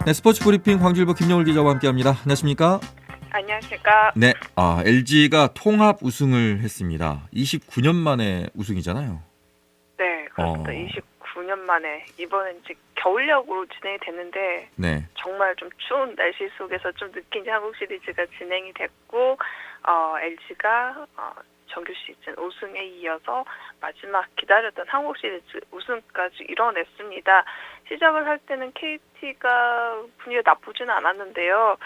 네, 스포츠 브리핑 광주일보 김영울 기자와 함께합니다. 안녕하십니까? 안녕하십니까? 네, LG가 통합 우승을 했습니다. 29년 만에 우승이잖아요. 네, 그렇습니다. 29년 만에 이번엔 이제 겨울야구로 진행이 됐는데 네, 정말 좀 추운 날씨 속에서 좀 늦게 이제 한국 시리즈가 진행이 됐고 LG가 정규 시즌 우승에 이어서 마지막 기다렸던 한국 시리즈 우승까지 이뤄냈습니다. 시작을 할 때는 KT가 분위기가 나쁘지는 않았는데요.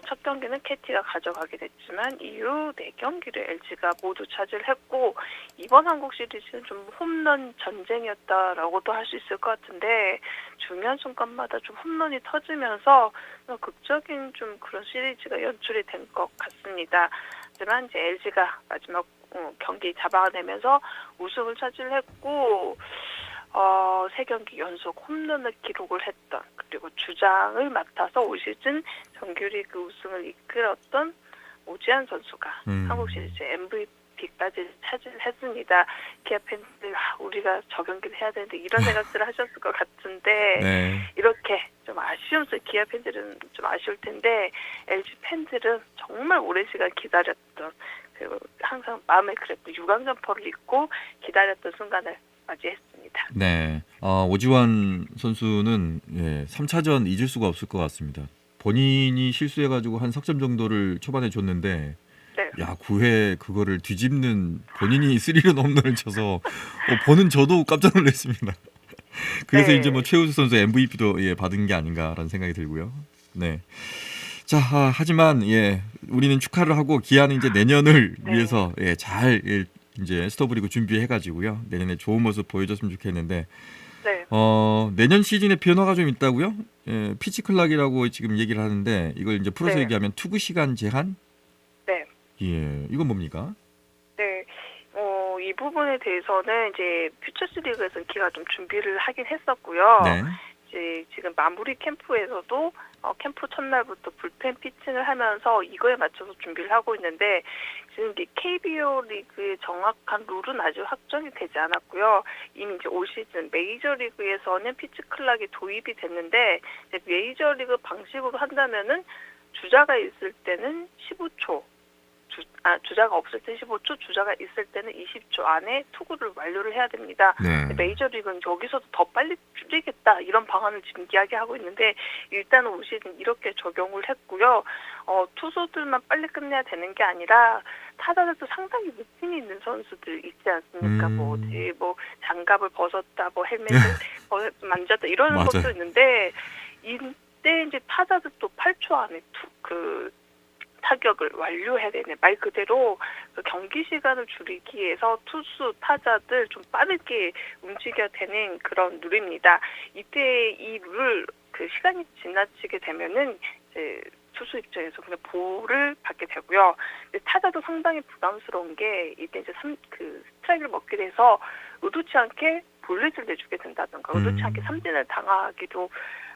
첫 경기는 KT가 가져가게 됐지만 이후 4경기를 LG가 모두 차지했고 이번 한국 시리즈는 좀 홈런 전쟁이었다라고도 할 수 있을 것 같은데 중요한 순간마다 좀 홈런이 터지면서 극적인 좀 그런 시리즈가 연출이 된 것 같습니다. 하지만 이제 LG가 마지막 경기 잡아내면서 우승을 차지했고 3경기 연속 홈런을 기록을 했던 그리고 주장을 맡아서 올 시즌 정규리그 우승을 이끌었던 오지환 선수가 한국 시리즈 MVP까지 차지했습니다. 기아 팬들 우리가 저 경기를 해야 되는데 이런 생각들을 하셨을 것 같은데 네. 이렇게 좀 아쉬움스 기아 팬들은 좀 아쉬울 텐데 LG 팬들은 정말 오랜 시간 기다렸던 그리고 항상 마음에 그랬고 유광점퍼를 입고 기다렸던 순간을 맞이했습니다. 네. 오지환 선수는 3차전 잊을 수가 없을 것 같습니다. 본인이 실수해가지고 한 석점 정도를 초반에 줬는데, 네. 9회 그거를 뒤집는 본인이 스리런 홈런을 쳐서 보는 저도 깜짝 놀랐습니다. 그래서 네. 이제 뭐 최우수 선수 MVP도 받은 게 아닌가라는 생각이 들고요. 네. 자, 하지만 우리는 축하를 하고 기아는 이제 내년을 네. 위해서 잘 이제 스토브리그 준비해가지고요. 내년에 좋은 모습 보여줬으면 좋겠는데, 네. 내년 시즌에 변화가 좀 있다고요? 피치 클락이라고 지금 얘기를 하는데 이걸 이제 풀어서 네. 얘기하면 투구 시간 제한? 네. 이건 뭡니까? 네. 이 부분에 대해서는 이제 퓨처스 리그에서 기가 좀 준비를 하긴 했었고요. 네. 이제 지금 마무리 캠프에서도 캠프 첫날부터 불펜 피칭을 하면서 이거에 맞춰서 준비를 하고 있는데 지금 이게 KBO 리그의 정확한 룰은 아직 확정이 되지 않았고요. 이미 이제 올 시즌 메이저 리그에서는 피치 클락이 도입이 됐는데 이제 메이저 리그 방식으로 한다면은 주자가 있을 때는 15초. 주자가 없을 때 15초, 주자가 있을 때는 20초 안에 투구를 완료를 해야 됩니다. 네. 메이저리그는 여기서도 더 빨리 줄이겠다 이런 방안을 지금 이야기하고 있는데 일단은 올 시즌 이렇게 적용을 했고요. 투수들만 빨리 끝내야 되는 게 아니라 타자들도 상당히 루틴이 있는 선수들 있지 않습니까? 뭐 장갑을 벗었다, 뭐 헬멧을 만졌다 이런 맞아요. 것도 있는데 이때 이제 타자들도 8초 안에 타격을 완료해야 되네. 말 그대로 그 경기 시간을 줄이기 위해서 투수, 타자들 좀 빠르게 움직여야 되는 그런 룰입니다. 이때 이 룰을 그 시간이 지나치게 되면은 이제 투수 입장에서 그냥 볼을 받게 되고요. 근데 타자도 상당히 부담스러운 게 이때 이제 스트라이크를 먹게 돼서 의도치 않게 볼넷을 내주게 된다든가 의도치 않게 삼진을 당하기도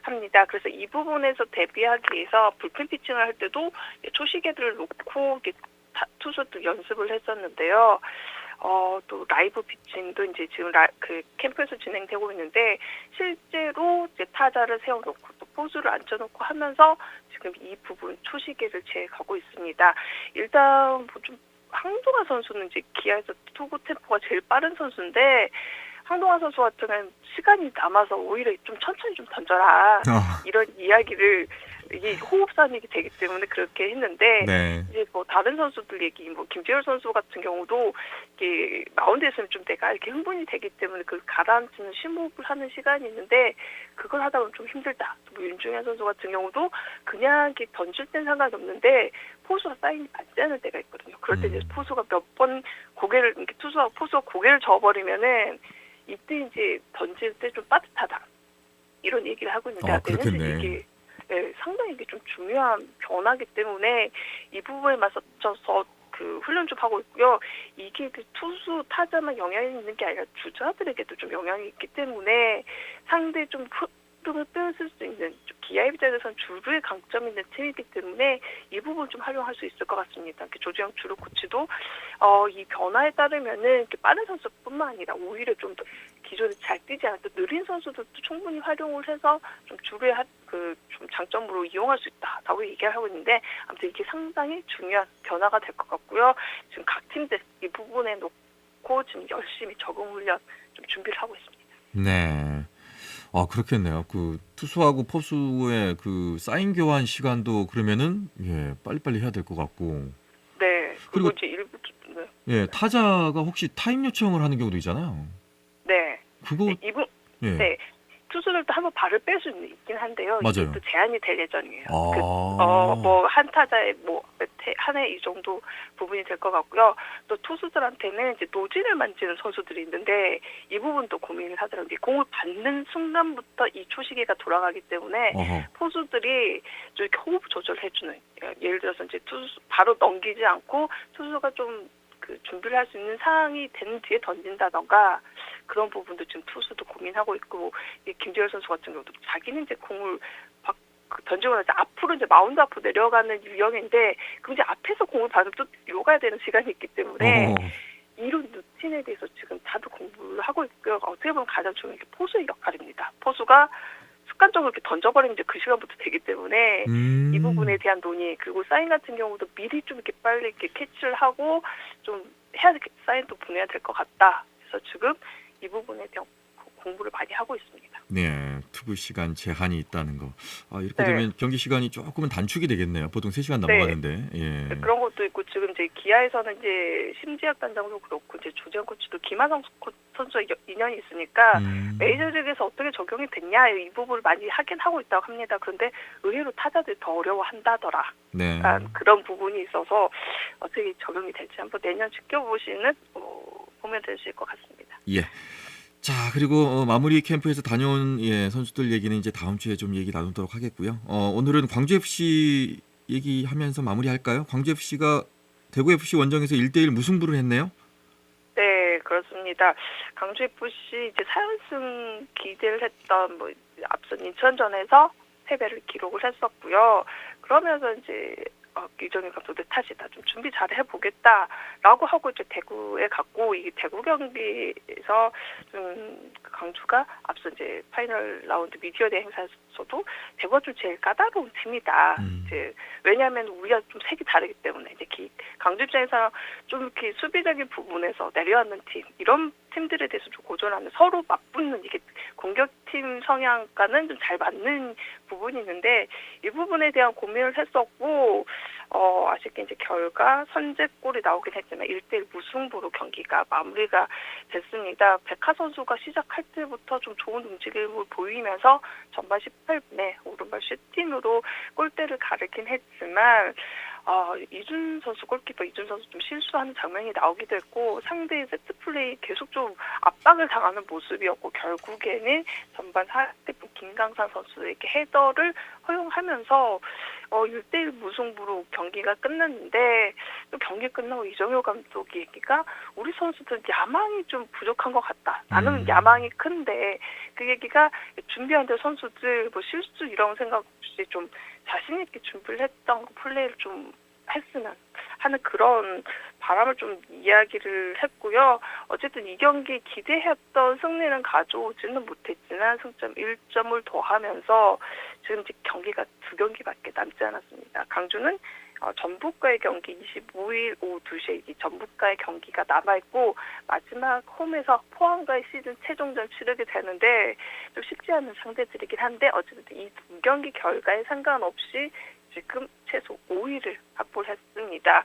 합니다. 그래서 이 부분에서 대비하기 위해서 불펜 피칭을 할 때도 초시계들을 놓고 투수도 연습을 했었는데요. 또 라이브 피칭도 이제 지금 그 캠프에서 진행되고 있는데 실제로 이제 타자를 세워놓고 또 포수를 앉혀놓고 하면서 지금 이 부분 초시계를 재가고 있습니다. 일단 좀 황동화 선수는 이제 기아에서 투구 템포가 제일 빠른 선수인데 황동화 선수 같은 경우는 시간이 남아서 오히려 좀 천천히 좀 던져라 이런 이야기를 이게 호흡산이 되기 때문에 그렇게 했는데 네. 이제 뭐 다른 선수들 얘기 김재열 선수 같은 경우도 이게 마운드에 있으면 좀 내가 이렇게 흥분이 되기 때문에 그 가라앉히는 심호흡을 하는 시간이 있는데 그걸 하다 보면 좀 힘들다. 뭐 윤중현 선수 같은 경우도 그냥 이렇게 던질 땐 상관이 없는데 포수가 사인이 맞지 않을 때가 있거든요. 그럴 때 이제 포수가 몇 번 고개를 이렇게 포수가 고개를 저어버리면은 이때 이제 던질 때 좀 빠듯하다 이런 얘기를 하고 있는데 그렇겠네. 이게 상당히 이게 좀 중요한 변화기 때문에 이 부분에 맞춰서 그 훈련 좀 하고 있고요. 이게 그 투수 타자만 영향이 있는 게 아니라 주자들에게도 좀 영향이 있기 때문에 상대 좀 흐름을 빼앗을 수 있는 기아 입장에서는 주루의 강점이 있는 팀이기 때문에 이 부분 좀 활용할 수 있을 것 같습니다. 조지영 주루 코치도 이 변화에 따르면은 빠른 선수뿐만 아니라 오히려 좀 더 기존에 잘 뛰지 않았던 느린 선수들도 충분히 활용을 해서 좀 주루의 좀 장점으로 이용할 수 있다라고 얘기를 하고 있는데 아무튼 이게 상당히 중요한 변화가 될 것 같고요. 지금 각 팀들 이 부분에 놓고 지금 열심히 적응 훈련 좀 준비를 하고 있습니다. 네. 아 그렇겠네요. 그 투수하고 포수의 그 사인 교환 시간도 그러면은 예 빨리빨리 해야 될 것 같고 네. 그리고 그리고 이제 일부 네. 예 타자가 혹시 타임 요청을 하는 경우도 있잖아요. 네. 그거 네, 이분 예 네. 투수들도 한번 발을 뺄 수 있긴 한데요. 이게 맞아요. 또 제한이 될 예정이에요. 아. 뭐 한 타자에 뭐 한 해 이 정도 부분이 될 것 같고요. 또 투수들한테는 이제 노진을 만지는 선수들이 있는데 이 부분도 고민을 하더라고요. 이 공을 받는 순간부터 이 초시계가 돌아가기 때문에 어허. 포수들이 좀 이렇게 호흡 조절해주는 예를 들어서 이제 투수 바로 넘기지 않고 투수가 좀 그 준비를 할 수 있는 상황이 된 뒤에 던진다던가 그런 부분도 지금 투수도 고민하고 있고 이 김재열 선수 같은 경우도 자기는 이제 공을 던지고 나서 앞으로 이제 마운드 앞으로 내려가는 유형인데 그럼 이제 앞에서 공을 받으면 또 요가야 되는 시간이 있기 때문에 어허. 이런 루틴에 대해서 지금 다들 공부를 하고 있고요. 어떻게 보면 가장 중요한 게 포수의 역할입니다. 포수가 습관적으로 이렇게 던져버리면 이제 그 시간부터 되기 때문에 이 부분에 대한 논의 그리고 사인 같은 경우도 미리 좀 이렇게 빨리 이렇게 캐치를 하고 좀 해야 사인도 보내야 될 것 같다. 그래서 지금 이 부분에 대한 공부를 많이 하고 있습니다. 네. 투구 시간 제한이 있다는 거. 아 이렇게 네. 되면 경기 시간이 조금은 단축이 되겠네요. 보통 3시간 네. 넘어가는데. 예. 그런 것도 있고 지금 이제 기아에서는 이제 심지학 단장도 그렇고 이제 조재현 코치도 김하성 선수와 인연이 있으니까 메이저리그에서 어떻게 적용이 됐냐 이 부분을 많이 하긴 하고 있다고 합니다. 그런데 의외로 타자들이 더 어려워한다더라. 네. 그런 부분이 있어서 어떻게 적용이 될지 한번 내년 지켜보시는 보면 되실 것 같습니다. 예. 자 그리고 마무리 캠프에서 다녀온 예, 선수들 얘기는 이제 다음 주에 좀 얘기 나누도록 하겠고요. 오늘은 광주 FC 얘기하면서 마무리할까요? 광주 FC가 대구 FC 원정에서 1대1 무승부를 했네요. 네, 그렇습니다. 강주 FC 이제 4연승 기대를 했던 뭐 앞선 인천전에서 패배를 기록을 했었고요. 그러면서 이제 이정현 감독 내 탓이다. 좀 준비 잘 해보겠다라고 하고 이제 대구에 갔고 이 대구 경기에서 좀 강주가 앞서 이제 파이널 라운드 미디어 대회 행사에서도 대구가 좀 제일 까다로운 팀이다. 이제 왜냐하면 우리가 좀 색이 다르기 때문에 이제 강주 입장에서 좀 이렇게 수비적인 부분에서 내려앉는 팀 이런 팀들에 대해서 좀 고전하는 서로 맞붙는 이게 공격팀 성향과는 좀 잘 맞는 부분이 있는데 이 부분에 대한 고민을 했었고 아쉽게 이제 결과 선제골이 나오긴 했지만 1대1 무승부로 경기가 마무리가 됐습니다. 백하 선수가 시작할 때부터 좀 좋은 움직임을 보이면서 전반 18분에 오른발 슈팅으로 골대를 가르긴 했지만 이준 선수 골키퍼 이준 선수 좀 실수하는 장면이 나오기도 했고 상대의 세트 플레이 계속 좀 압박을 당하는 모습이었고 결국에는 전반 40분 김강산 선수에게 헤더를 허용하면서 1대1 무승부로 경기가 끝났는데 또 경기 끝나고 이정효 감독이 얘기가 우리 선수들은 야망이 좀 부족한 것 같다. 나는 야망이 큰데 그 얘기가 준비한 선수들 뭐 실수 이런 생각 없이 좀 자신 있게 준비를 했던 플레이를 좀 했으면 하는 그런 바람을 좀 이야기를 했고요. 어쨌든 이 경기 기대했던 승리는 가져오지는 못했지만 승점 1점을 더하면서 지금 이제 경기가 2경기밖에 남지 않았습니다. 강주는 전북과의 경기 25일 오후 2시에 이 전북과의 경기가 남아있고 마지막 홈에서 포항과의 시즌 최종전 치르게 되는데 좀 쉽지 않은 상대들이긴 한데 어쨌든 이 2경기 결과에 상관없이 지금 최소 5위를 확보를 했습니다.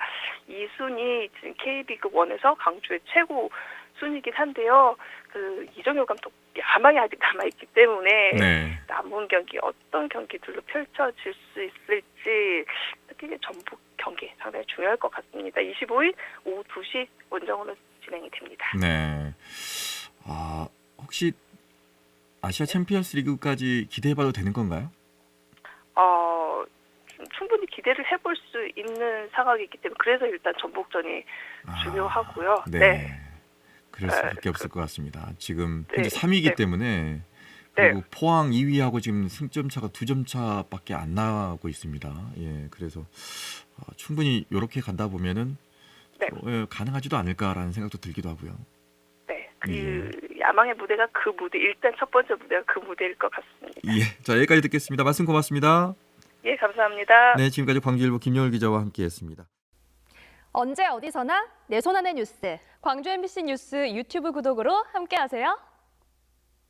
이 순위 지금 K리그 1에서 강주의 최고 순위이긴 한데요. 그 이정효 감독 야망이 아직 남아있기 때문에 네. 남은 경기 어떤 경기들로 펼쳐질 수 있을지 특히 전북 경기 상당히 중요할 것 같습니다. 25일 오후 2시 원정으로 진행이 됩니다. 네. 혹시 아시아 챔피언스 리그까지 기대해봐도 되는 건가요? 충분히 기대를 해볼 수 있는 상황이기 때문에 그래서 일단 전북전이 중요하고요. 네. 그럴 수밖에 없을 것 같습니다. 지금 현재 3위이기 때문에 그리고 포항 2위하고 지금 승점 차가 2점 차밖에 안 나고 있습니다. 예, 그래서 충분히 이렇게 간다 보면은 가능하지도 않을까라는 생각도 들기도 하고요. 네, 야망의 무대가 그 무대, 일단 첫 번째 무대가 그 무대일 것 같습니다. 예, 자 여기까지 듣겠습니다. 말씀 고맙습니다. 예, 감사합니다. 네, 지금까지 광주일보 김여울 기자와 함께했습니다. 언제 어디서나 내 손 안의 뉴스. 광주 MBC 뉴스 유튜브 구독으로 함께하세요.